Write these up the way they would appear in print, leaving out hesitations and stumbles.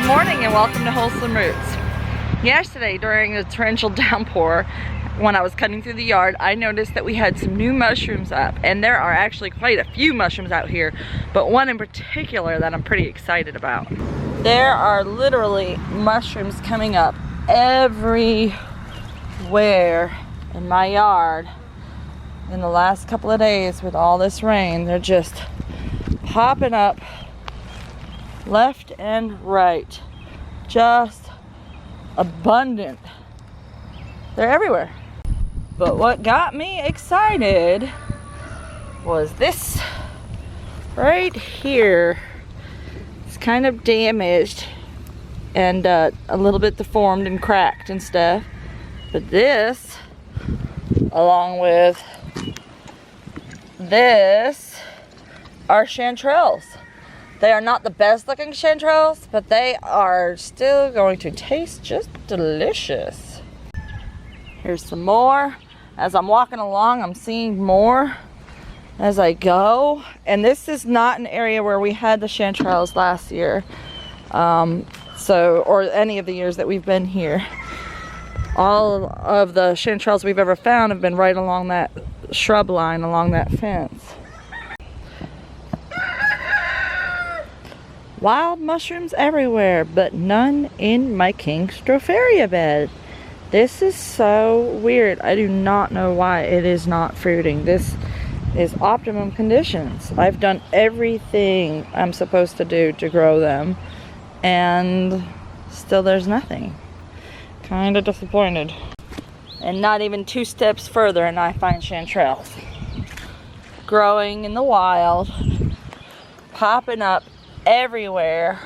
morning and welcome to Wholesome Roots. Yesterday during the torrential downpour, when I was cutting through the yard, I noticed that we had some new mushrooms up, and there are actually quite a few mushrooms out here, but one in particular that I'm pretty excited about. There are literally mushrooms coming up everywhere in my yard in the last couple of days with all this rain. They're just popping up left and right, just abundant. They're everywhere. But what got me excited was this right here. It's kind of damaged and a little bit deformed and cracked and stuff, but this, along with this, are chanterelles. They are not the best looking chanterelles, but they are still going to taste just delicious. Here's some more. As I'm walking along, I'm seeing more as I go. And this is not an area where we had the chanterelles last year. Or any of the years that we've been here. All of the chanterelles we've ever found have been right along that shrub line, along that fence. Wild mushrooms everywhere, but none in my king stropharia bed. This is so weird. I do not know why it is not fruiting. This is optimum conditions. I've done everything I'm supposed to do to grow them, and still there's nothing. Kind of disappointed. And not even 2 steps further and I find chanterelles growing in the wild, popping up everywhere.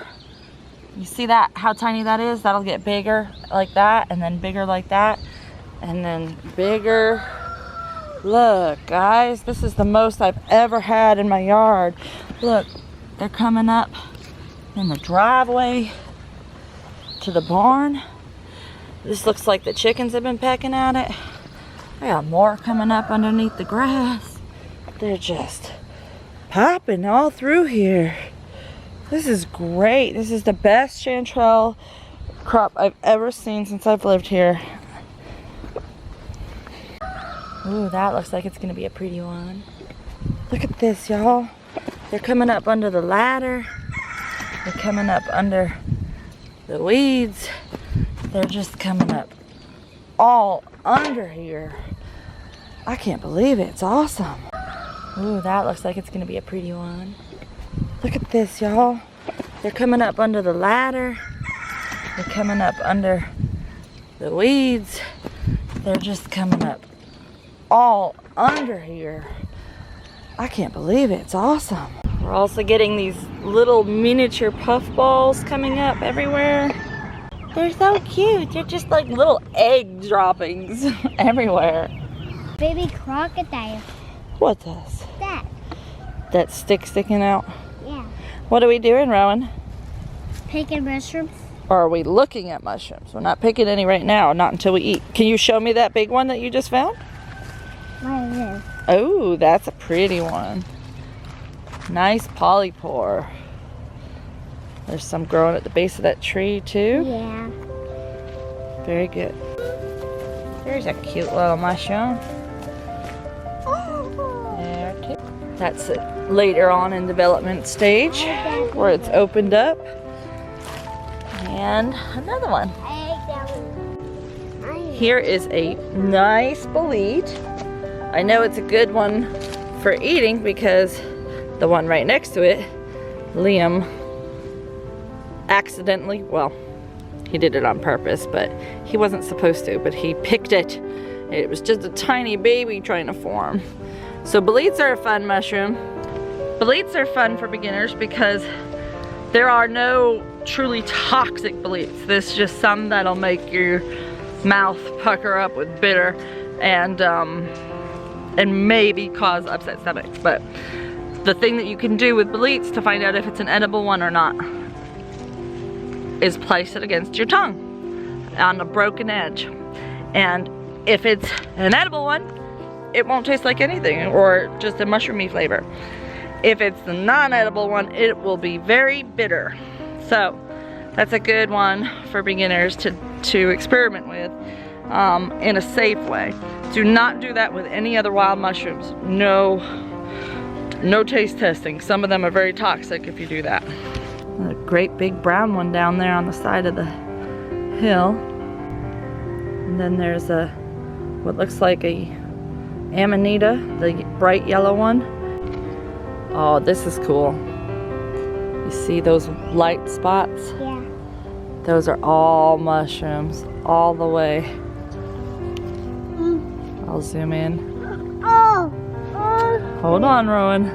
You see that, how tiny that is? That'll get bigger like that, and then bigger like that, and then bigger. Look, guys, this is the most I've ever had in my yard. Look, they're coming up in the driveway to the barn. This looks like the chickens have been pecking at it. I got more coming up underneath the grass. They're just popping all through here. This is great. This is the best chanterelle crop I've ever seen since I've lived here. Ooh, that looks like it's gonna be a pretty one. Look at this, y'all. They're coming up under the ladder. They're coming up under the weeds. They're just coming up all under here. I can't believe it. It's awesome. Ooh, that looks like it's gonna be a pretty one. Look at this, y'all. They're coming up under the ladder. They're coming up under the weeds. They're just coming up all under here. I can't believe it. It's awesome. We're also getting these little miniature puffballs coming up everywhere. They're so cute. They're just like little egg droppings everywhere. Baby crocodile. What does? That. That stick sticking out? Yeah. What are we doing, Rowan? Picking mushrooms. Or are we looking at mushrooms? We're not picking any right now, not until we eat. Can you show me that big one that you just found? What is this? Oh, that's a pretty one. Nice polypore. There's some growing at the base of that tree too. Yeah. Very good. There's a cute little mushroom. There too. That's it. Later on in development stage where it's opened up. And another one. Here is a nice bolete. I know it's a good one for eating because the one right next to it, Liam, accidentally, well, he did it on purpose, but he wasn't supposed to, but he picked it. It was just a tiny baby trying to form. So boletes are a fun mushroom. Boletes are fun for beginners because there are no truly toxic boletes. There's just some that'll make your mouth pucker up with bitter and maybe cause upset stomachs. But the thing that you can do with boletes to find out if it's an edible one or not is place it against your tongue on a broken edge. And if it's an edible one, it won't taste like anything or just a mushroomy flavor. If it's the non-edible one, it will be very bitter. So That's a good one for beginners to experiment with in a safe way. Do not do that with any other wild mushrooms. No taste testing. Some of them are very toxic if you do that. A great big brown one down there on the side of the hill. And then there's what looks like a amanita, the bright yellow one. Oh, this is cool. You see those light spots? Yeah. Those are all mushrooms, all the way. I'll zoom in. Oh! Hold on, Rowan.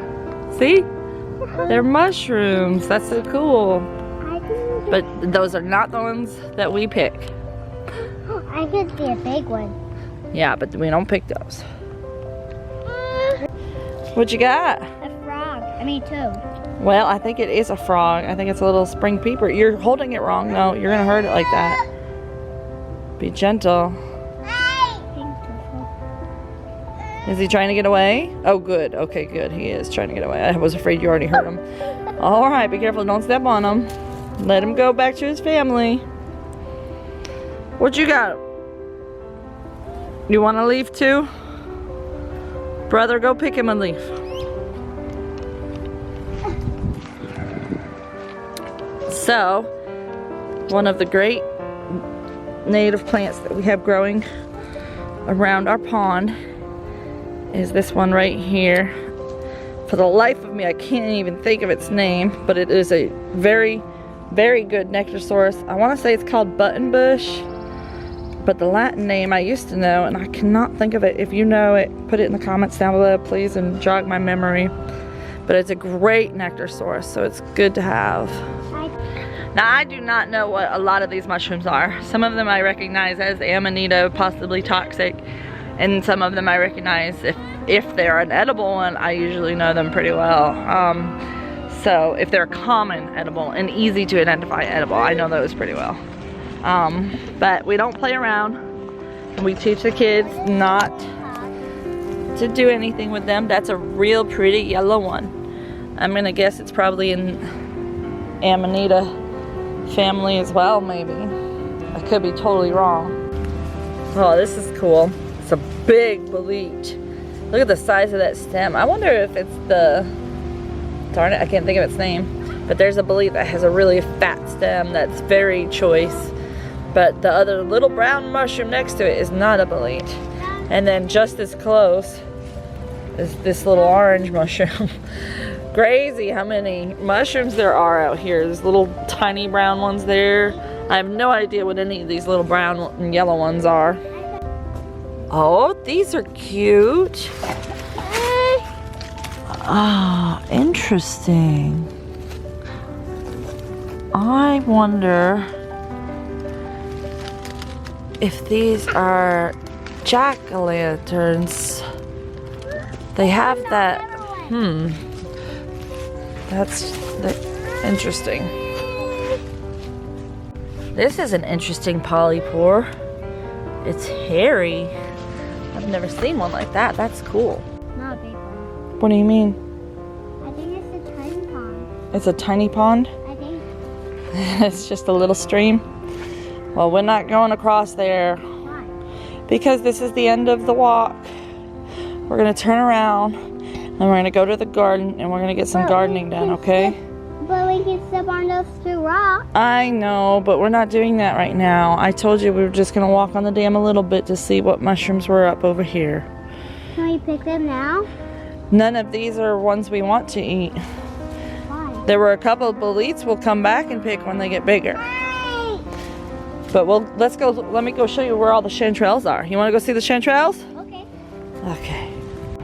See? They're mushrooms. That's so cool. But those are not the ones that we pick. I could see a big one. Yeah, but we don't pick those. What you got? A frog. I mean, two. Well, I think it is a frog. I think it's a little spring peeper. You're holding it wrong. No, you're gonna hurt it like that. Be gentle. Is he trying to get away? Oh, good. Okay, good. He is trying to get away. I was afraid you already hurt him. All right, be careful. Don't step on him. Let him go back to his family. What you got? You want to leave too? Brother, go pick him a leaf. So, one of the great native plants that we have growing around our pond is this one right here. For the life of me, I can't even think of its name, but it is a very, very good nectar source. I want to say it's called buttonbush, but the Latin name I used to know, and I cannot think of it. If you know it, put it in the comments down below, please, and jog my memory. But it's a great nectar source, so it's good to have. Now, I do not know what a lot of these mushrooms are. Some of them I recognize as amanita, possibly toxic, and some of them I recognize if they're an edible one, I usually know them pretty well. So if they're common edible and easy to identify edible, I know those pretty well. But we don't play around. We teach the kids not to do anything with them. That's a real pretty yellow one. I'm gonna guess it's probably in amanita family as well, maybe. I could be totally wrong. Oh, this is cool. It's a big bolete. Look at the size of that stem. I wonder if it's the, darn it, I can't think of its name. But there's a bolete that has a really fat stem that's very choice. But the other little brown mushroom next to it is not a bolete. And then just as close is this little orange mushroom. Crazy how many mushrooms there are out here. There's little tiny brown ones there. I have no idea what any of these little brown and yellow ones are. Oh, these are cute. Ah, interesting. I wonder if these are jack-o'-lanterns. They have that, that's interesting. This is an interesting polypore. It's hairy. I've never seen one like that. That's cool. Not a big one. What do you mean? I think it's a tiny pond. It's a tiny pond? I think. It's just a little stream? Well, we're not going across there. Why? Because this is the end of the walk. We're going to turn around and we're going to go to the garden and we're going to get some gardening done, okay? But we can step on those two rocks. I know, but we're not doing that right now. I told you we were just going to walk on the dam a little bit to see what mushrooms were up over here. Can we pick them now? None of these are ones we want to eat. Why? There were a couple of boletes we'll come back and pick when they get bigger. Hey! But let's go, let me go show you where all the chanterelles are. You want to go see the chanterelles? Okay. Okay.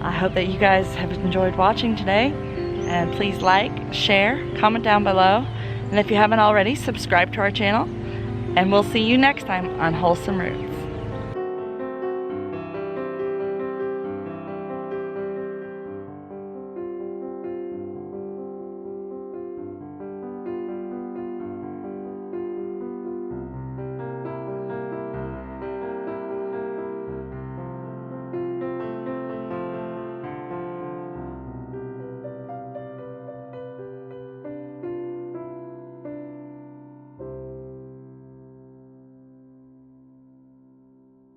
I hope that you guys have enjoyed watching today. And please like, share, comment down below. And if you haven't already, subscribe to our channel. And we'll see you next time on Wholesome Roots.